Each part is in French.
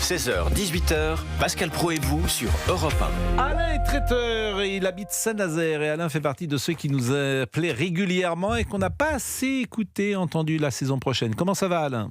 16h-18h, Pascal Praud et vous sur Europe 1. Alain est traiteur et il habite Saint-Nazaire. Et Alain fait partie de ceux qui nous appellent régulièrement et qu'on n'a pas assez écouté, entendu la saison prochaine. Comment ça va, Alain ?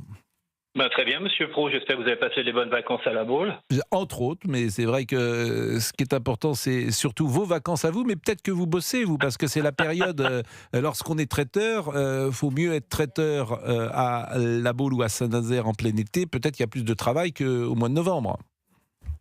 Très bien, Monsieur Praud. J'espère que vous avez passé des bonnes vacances à la Baule. Entre autres, mais c'est vrai que ce qui est important, c'est surtout vos vacances à vous. Mais peut-être que vous bossez, vous, parce que c'est la période, lorsqu'on est traiteur, faut mieux être traiteur à la Baule ou à Saint-Nazaire en plein été. Peut-être qu'il y a plus de travail qu'au mois de novembre.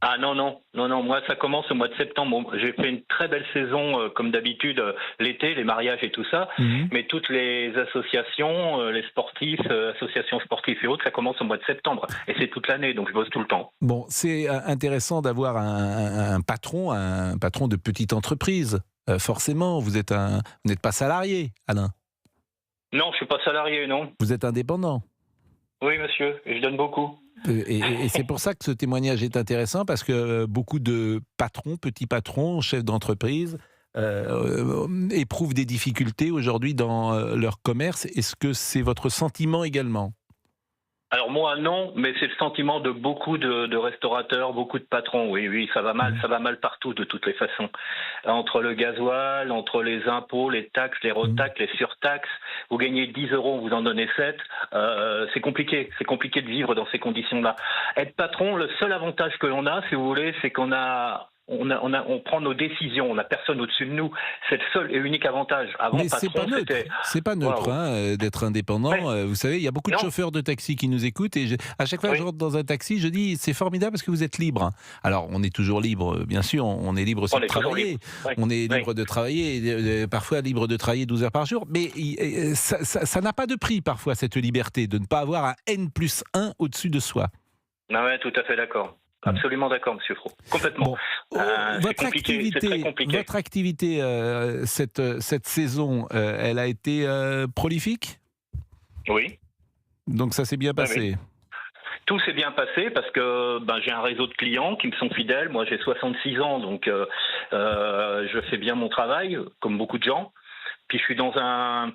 Ah non, moi ça commence au mois de septembre. Bon, j'ai fait une très belle saison, comme d'habitude, l'été, les mariages et tout ça. Mais toutes les associations, les sportifs, associations sportives et autres, ça commence au mois de septembre. Et c'est toute l'année, donc je bosse tout le temps. Bon, c'est intéressant d'avoir un patron de petite entreprise. Forcément, vous n'êtes pas salarié, Alain. Non, je suis pas salarié, non. Vous êtes indépendant. Oui, monsieur, et je donne beaucoup. Et c'est pour ça que ce témoignage est intéressant, parce que beaucoup de patrons, petits patrons, chefs d'entreprise, éprouvent des difficultés aujourd'hui dans leur commerce. Est-ce que c'est votre sentiment également ? Alors moi non, mais c'est le sentiment de beaucoup de restaurateurs, beaucoup de patrons. Oui, ça va mal partout de toutes les façons. Entre le gasoil, entre les impôts, les taxes, les retaxes, les surtaxes, vous gagnez 10 €, on vous en donnez 7. C'est compliqué de vivre dans ces conditions-là. Être patron, le seul avantage que l'on a, si vous voulez, c'est qu'on prend nos décisions, on n'a personne au-dessus de nous. C'est le seul et unique avantage. Avant, mais patron, c'est pas neutre d'être indépendant. Ouais. Vous savez, il y a beaucoup de chauffeurs de taxi qui nous écoutent et à chaque fois que je rentre dans un taxi, je dis c'est formidable parce que vous êtes libre. Alors, on est toujours libre, bien sûr, on est libre aussi de travailler. On est libre de travailler, parfois libre de travailler 12 heures par jour, mais ça n'a pas de prix parfois, cette liberté de ne pas avoir un N+1 au-dessus de soi. Ah ouais, tout à fait d'accord. Absolument d'accord, Monsieur Praud. Complètement. Bon, votre activité, cette saison, elle a été prolifique ? Oui. Donc ça s'est bien passé. Oui. Tout s'est bien passé parce que j'ai un réseau de clients qui me sont fidèles. Moi, j'ai 66 ans, donc je fais bien mon travail, comme beaucoup de gens. Puis je suis dans un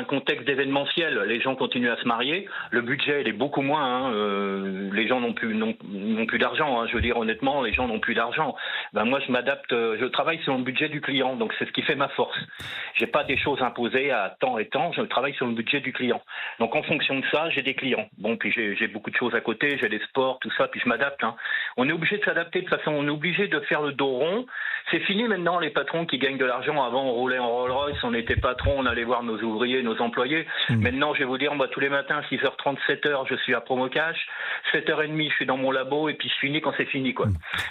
contexte d'événementiel, les gens continuent à se marier, le budget il est beaucoup moins, les gens n'ont plus d'argent, je veux dire honnêtement, les gens n'ont plus d'argent. Moi je m'adapte, je travaille sur le budget du client, donc c'est ce qui fait ma force. J'ai pas des choses imposées à temps et temps, je travaille sur le budget du client. Donc en fonction de ça, j'ai des clients. Bon, puis j'ai beaucoup de choses à côté, j'ai des sports, tout ça, puis je m'adapte. On est obligé de s'adapter de toute façon, on est obligé de faire le dos rond. C'est fini maintenant les patrons qui gagnent de l'argent. Avant on roulait en Rolls-Royce, on était patron, on allait voir nos ouvriers, nos employés. Maintenant, je vais vous dire, moi, tous les matins, 6h30, 7h, je suis à Promocash. 7h30, je suis dans mon labo et puis je finis quand c'est fini, quoi.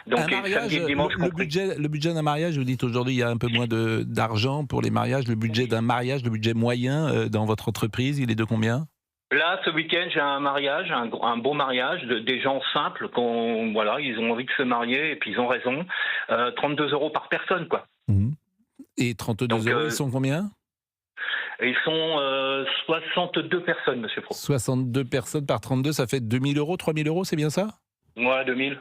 Donc, samedi, dimanche, le budget d'un mariage, vous dites aujourd'hui, il y a un peu moins d'argent pour les mariages. Le budget d'un mariage, le budget moyen dans votre entreprise, il est de combien ? Là, ce week-end, j'ai un mariage, un beau mariage, des gens simples, ils ont envie de se marier et puis ils ont raison. 32 € par personne, quoi. Et 32 €, ils sont combien ? Ils sont 62 personnes, Monsieur Praud. 62 personnes par 32, ça fait 2 000 €, 3 000 €, c'est bien ça ? Ouais, 2 000.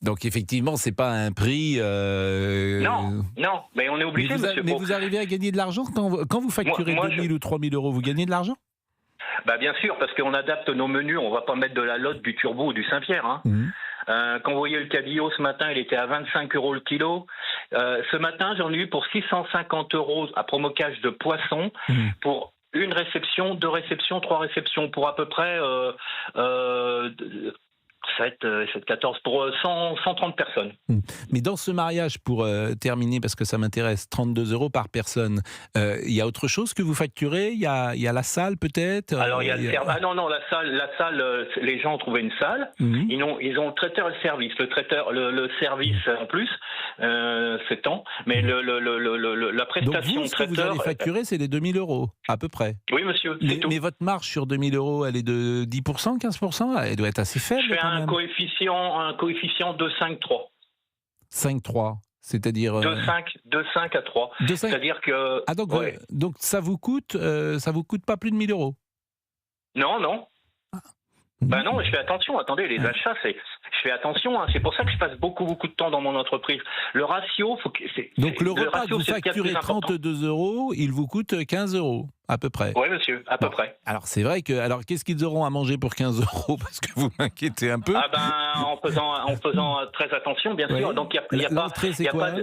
Donc effectivement, c'est pas un prix... Non, mais on est obligé, Monsieur Praud. Mais vous arrivez à gagner de l'argent quand vous facturez 2 000 ou 3 000 €, vous gagnez de l'argent ? Bien sûr, parce qu'on adapte nos menus, on va pas mettre de la Lotte, du Turbo ou du Saint-Pierre. Quand vous voyez le cabillaud ce matin, il était à 25 € le kilo. Ce matin, j'en ai eu pour 650 € à Promocash de poisson pour une réception, 2 réceptions, 3 réceptions, pour à peu près 14 pour 130 personnes. Mais dans ce mariage, pour terminer, parce que ça m'intéresse, 32 € par personne, il y a autre chose que vous facturez ? Il y a la salle peut-être ? Alors il y a la salle, les gens ont trouvé une salle. Ils ont le traiteur et le service. Le service en plus, c'est tant. Mais la prestation. Donc vous, ce que vous allez facturer, c'est les 2 000 € à peu près. Oui, monsieur. Mais votre marge sur 2 000 €, elle est de 10%, 15%? Elle doit être assez faible. Je fais un coefficient de 5,3. 5,3, c'est-à-dire... De 5 à 3. C'est-à-dire que... Ah donc ça vous coûte pas plus de 1 000 €? Non. Ben non, je fais attention. Attendez, les achats, je fais attention. Hein. C'est pour ça que je passe beaucoup de temps dans mon entreprise. Le ratio, donc le repas que vous facturez 32 €, il vous coûte 15 € à peu près. Oui, monsieur, à peu près. Alors c'est vrai que, alors qu'est-ce qu'ils auront à manger pour 15 €? Parce que vous m'inquiétez un peu. Ah ben, en faisant très attention, bien sûr. Donc il y a pas.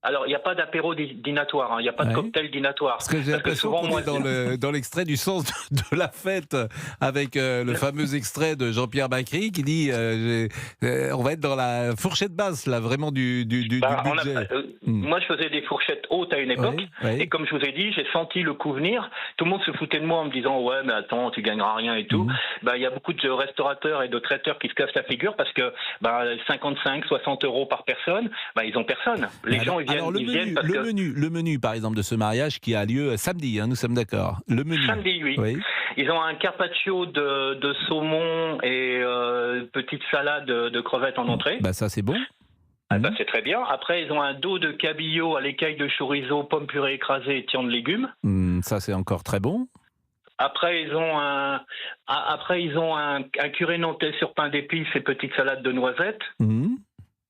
Alors, il n'y a pas d'apéro dînatoire, hein. Il n'y a pas de cocktail dînatoire. Parce que j'ai l'impression qu'on est dans l'extrait du sens de la fête, avec le fameux extrait de Jean-Pierre Bacry qui dit on va être dans la fourchette basse, là, vraiment du budget. Moi, je faisais des fourchettes hautes à une époque, et comme je vous ai dit, j'ai senti le coup venir. Tout le monde se foutait de moi en me disant « Ouais, mais attends, tu gagneras rien et tout ». Il y a beaucoup de restaurateurs et de traiteurs qui se cassent la figure parce que 55, 60 € par personne, ils ont personne. Les gens, ils viennent. Alors le menu, par exemple, de ce mariage qui a lieu samedi, hein, nous sommes d'accord. Le menu. Samedi, oui. Ils ont un carpaccio de saumon et petite salade de crevettes en entrée. Ça c'est bon. C'est très bien. Après, ils ont un dos de cabillaud à l'écaille de chorizo, pommes purées écrasées et tiens de légumes. Ça c'est encore très bon. Après, ils ont un curé nantais sur pain d'épices et petite salade de noisettes.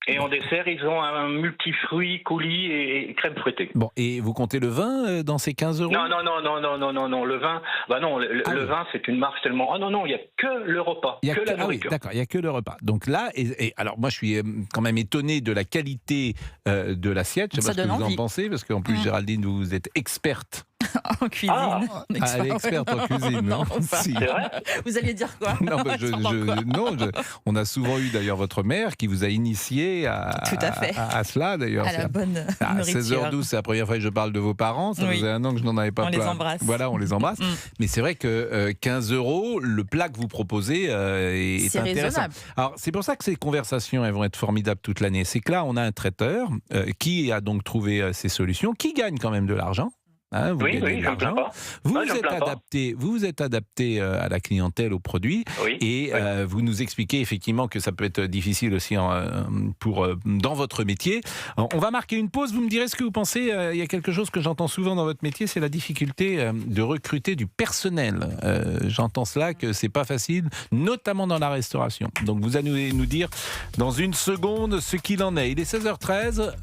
Et en dessert, ils ont un multifruit, coulis et crème fouettée. Bon, et vous comptez le vin dans ces 15 €? Non, le vin, le vin, c'est une marche tellement... Ah non, il n'y a que le repas, la nourriture. Oui, d'accord, il n'y a que le repas. Donc là, et alors moi, je suis quand même étonné de la qualité de l'assiette. Je ne sais pas ce que vous en pensez, parce qu'en plus, Géraldine, vous êtes experte. En cuisine. Elle est experte en cuisine, non? C'est vrai. Vous alliez dire quoi? Non, on a souvent eu d'ailleurs votre mère qui vous a initié à cela d'ailleurs. À la bonne à nourriture. 16h12, c'est la première fois que je parle de vos parents. Ça faisait un an que je n'en avais pas plein. On les embrasse. Voilà, on les embrasse. Mais c'est vrai que 15 €, le plat que vous proposez est intéressant. Raisonnable. Alors c'est pour ça que ces conversations, elles vont être formidables toute l'année. C'est que là, on a un traiteur qui a donc trouvé ces solutions, qui gagne quand même de l'argent. Vous gagnez de l'argent. Vous vous êtes adapté à la clientèle, aux produits, vous nous expliquez effectivement que ça peut être difficile aussi dans votre métier. On va marquer une pause, vous me direz ce que vous pensez. Il y a quelque chose que j'entends souvent dans votre métier, c'est la difficulté de recruter du personnel. J'entends cela, que c'est pas facile, notamment dans la restauration. Donc vous allez nous dire dans une seconde ce qu'il en est. Il est 16h13.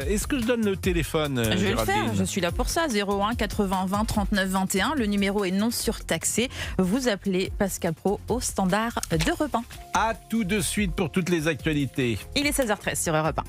Est-ce que je donne le téléphone, Je vais le faire, je suis là pour ça. 01 80 20 39 21. Le numéro est non surtaxé. Vous appelez Pascal Praud au standard d'Europe 1. À tout de suite pour toutes les actualités. Il est 16h13 sur Europe 1.